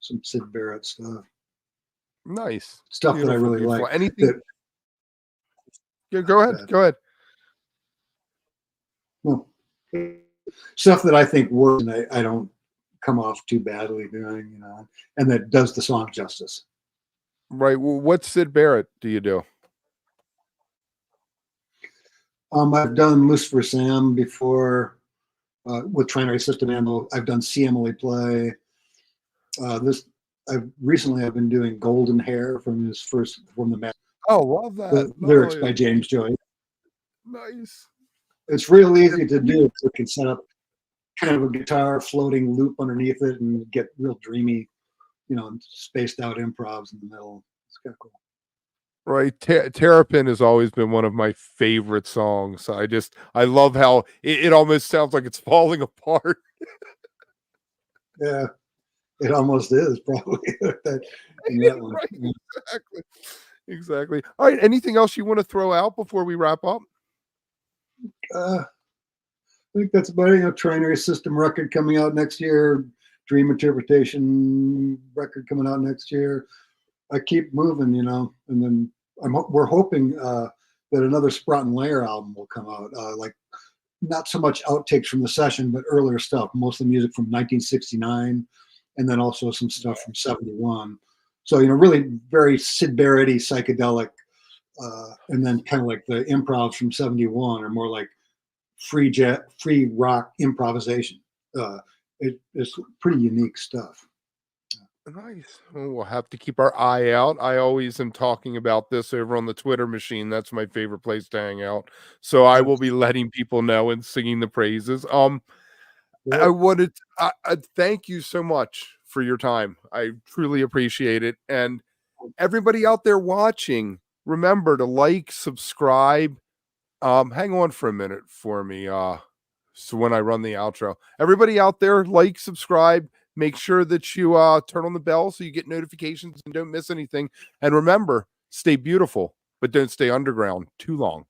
some Sid Barrett stuff. Nice. Stuff Beautiful, that I really beautiful. like. Anything? Yeah, go ahead. Go ahead. No. Stuff that I think works and I don't come off too badly doing, and that does the song justice. Right. Well, what Sid Barrett do you do? I've done Lucifer Sam before with Trinary System Ammo. I've done C. Emily Play. I've been doing Golden Hair from the Mac. Oh, love that. The lyrics by James Joyce. Nice. It's real easy to do. You can set up kind of a guitar floating loop underneath it and get real dreamy, spaced out improvs in the middle. It's kind of cool. Right. Terrapin has always been one of my favorite songs. I love how it almost sounds like it's falling apart. Yeah, it almost is probably in that one. Right. Exactly. Exactly. All right. Anything else you want to throw out before we wrap up? I think that's about it. Trinary System record coming out next year. Dream Interpretation record coming out next year. I keep moving, and then we're hoping that another Sprout and Layer album will come out. Like not so much outtakes from the session, but earlier stuff, mostly music from 1969, and then also some stuff from 71. So really very Sid Barrett-y psychedelic, and then kind of like the improvs from 71 are more like free rock improvisation. It's pretty unique stuff. Nice. Well, we'll have to keep our eye out. I always am talking about this over on the Twitter machine. That's my favorite place to hang out. So I will be letting people know and singing the praises. I wanted I thank you so much for your time. I truly appreciate it. And everybody out there watching, remember to like, subscribe. Hang on for a minute for me. So when I run the outro, everybody out there, like, subscribe, make sure that you turn on the bell so you get notifications and don't miss anything. And remember, stay beautiful, but don't stay underground too long.